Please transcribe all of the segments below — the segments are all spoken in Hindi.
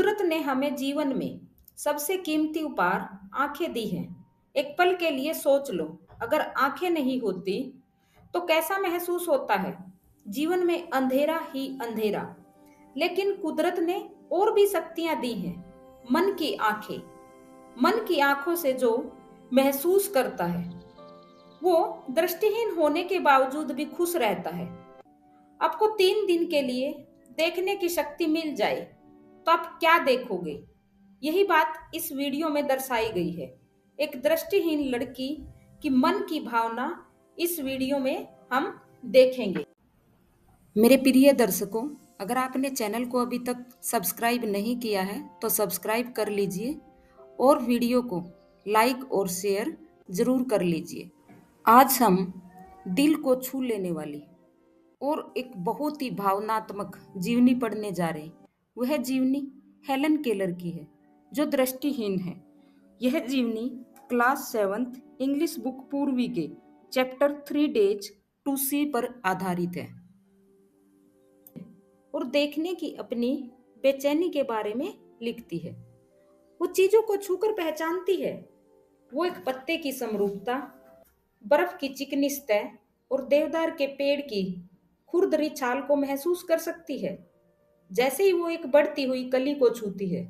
कुदरत ने हमें जीवन में सबसे कीमती उपहार आंखें दी हैं। एक पल के लिए सोच लो, अगर आंखें नहीं होती तो कैसा महसूस होता है। जीवन में अंधेरा ही अंधेरा। लेकिन कुदरत ने और भी शक्तियां दी हैं। मन की आंखें। मन की आंखों से जो महसूस करता है वो दृष्टिहीन होने के बावजूद भी खुश रहता है। आपको 3 दिन के लिए देखने की शक्ति मिल जाए तो आप क्या देखोगे? यही बात इस वीडियो में दर्शाई गई है। एक दृष्टिहीन लड़की की मन की भावना इस वीडियो में हम देखेंगे। मेरे प्रिय दर्शकों, अगर आपने चैनल को अभी तक सब्सक्राइब नहीं किया है तो सब्सक्राइब कर लीजिए और वीडियो को लाइक और शेयर जरूर कर लीजिए। आज हम दिल को छू लेने वाली और एक बहुत ही भावनात्मक जीवनी पढ़ने जा रहे हैं। वह जीवनी हेलन केलर की है जो दृष्टिहीन है। यह जीवनी क्लास 7th इंग्लिश बुक पूर्वी के चैप्टर 3 डेज टू सी पर आधारित है और देखने की अपनी बेचैनी के बारे में लिखती है। वो चीजों को छूकर पहचानती है। वो एक पत्ते की समरूपता, बर्फ की चिकनी सतह और देवदार के पेड़ की खुरदरी छाल को महसूस कर सकती है। जैसे ही वो एक बढ़ती हुई कली को छूती है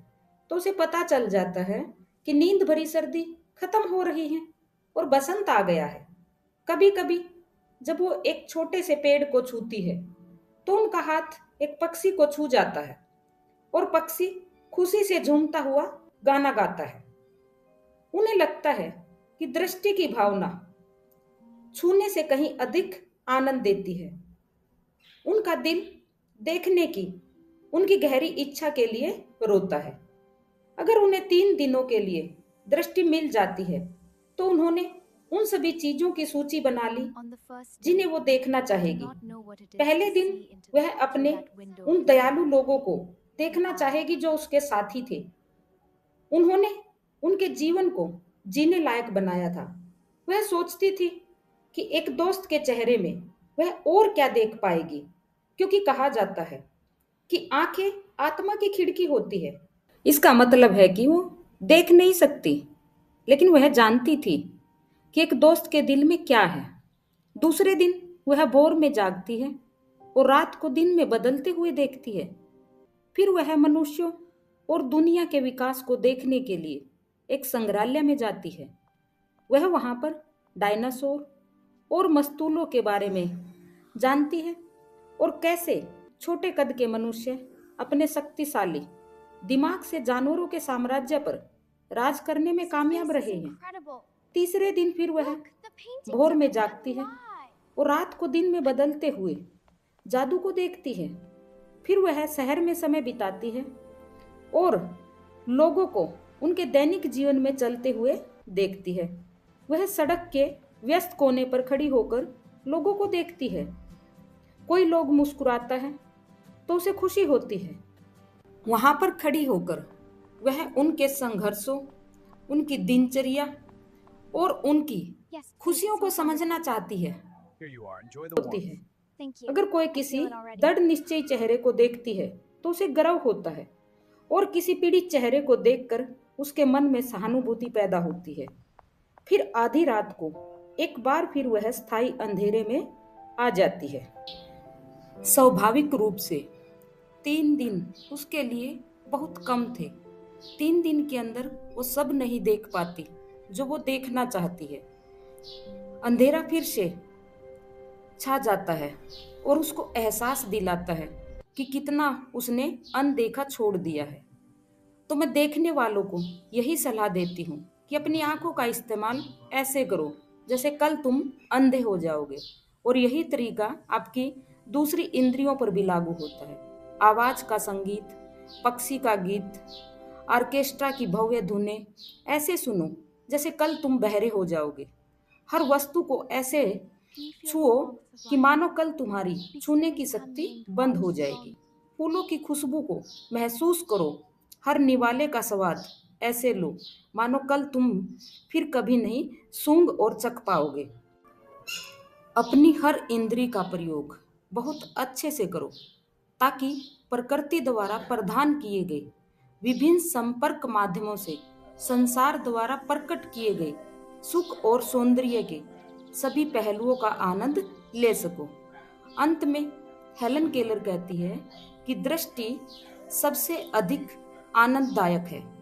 तो उसे पता चल जाता है कि नींद भरी सर्दी खत्म हो रही है और बसंत आ गया है। कभी कभी जब वो एक छोटे से पेड़ को छूती है तो उनका हाथ एक पक्षी को छू जाता है और पक्षी खुशी से झूमता हुआ गाना गाता है। उन्हें लगता है कि दृष्टि की भावना छूने से कहीं अधिक आनंद देती है। उनका दिल देखने की उनकी गहरी इच्छा के लिए रोता है। अगर उन्हें 3 दिनों के लिए दृष्टि मिल जाती है तो उन्होंने उन सभी चीजों की सूची बना ली जिन्हें वो देखना चाहेगी। पहले दिन वह अपने उन दयालु लोगों को देखना चाहेगी जो उसके साथी थे। उन्होंने उनके जीवन को जीने लायक बनाया था। वह सोचती थी कि एक दोस्त के चेहरे में वह और क्या देख पाएगी, क्योंकि कहा जाता है कि आंखें आत्मा की खिड़की होती है। इसका मतलब है कि वो देख नहीं सकती, लेकिन वह जानती थी कि एक दोस्त के दिल में क्या है। दूसरे दिन वह भोर में जागती है और रात को दिन में बदलते हुए देखती है। फिर वह मनुष्यों और दुनिया के विकास को देखने के लिए एक संग्रहालय में जाती है। वह वहां पर डायनासोर और मस्तूलों के बारे में जानती है और कैसे छोटे कद के मनुष्य अपने शक्तिशाली दिमाग से जानवरों के साम्राज्य पर राज करने में कामयाब रहे हैं। तीसरे दिन फिर वह भोर में जागती है और रात को दिन में बदलते हुए जादू को देखती है। फिर वह शहर में समय बिताती है और लोगों को उनके दैनिक जीवन में चलते हुए देखती है। वह सड़क के व्यस्त कोने पर खड़ी होकर लोगों को देखती है। कोई लोग मुस्कुराता है तो उसे खुशी होती है। वहां पर खड़ी होकर वह उनके संघर्षों, उनकी दिनचर्या और उनकी खुशियों को समझना चाहती है होती है। अगर कोई किसी दृढ़ निश्चयी चेहरे को देखती है तो उसे गर्व होता है और किसी पीड़ित चेहरे को देखकर उसके मन में सहानुभूति पैदा होती है। फिर आधी रात को एक बार फिर वह स्थायी अंधेरे में आ जाती है। स्वाभाविक रूप से 3 दिन उसके लिए बहुत कम थे। 3 दिन के अंदर वो सब नहीं देख पाती जो वो देखना चाहती है। अंधेरा फिर से छा जाता है और उसको एहसास दिलाता है कि कितना उसने अनदेखा छोड़ दिया है। तो मैं देखने वालों को यही सलाह देती हूँ कि अपनी आंखों का इस्तेमाल ऐसे करो जैसे कल तुम अंधे हो जाओगे। और यही तरीका आपकी दूसरी इंद्रियों पर भी लागू होता है। आवाज का संगीत, पक्षी का गीत, ऑर्केस्ट्रा की भव्य धुनें ऐसे सुनो जैसे कल तुम बहरे हो जाओगे। हर वस्तु को ऐसे छुओ कि मानो कल तुम्हारी छूने की शक्ति बंद हो जाएगी। फूलों की खुशबू को महसूस करो। हर निवाले का स्वाद ऐसे लो मानो कल तुम फिर कभी नहीं सूंघ और चख पाओगे। अपनी हर इंद्री का प्रयोग बहुत अच्छे से करो ताकि प्रकृति द्वारा प्रदान किए गए विभिन्न संपर्क माध्यमों से संसार द्वारा प्रकट किए गए सुख और सौंदर्य के सभी पहलुओं का आनंद ले सको। अंत में हेलन केलर कहती है कि दृष्टि सबसे अधिक आनंददायक है।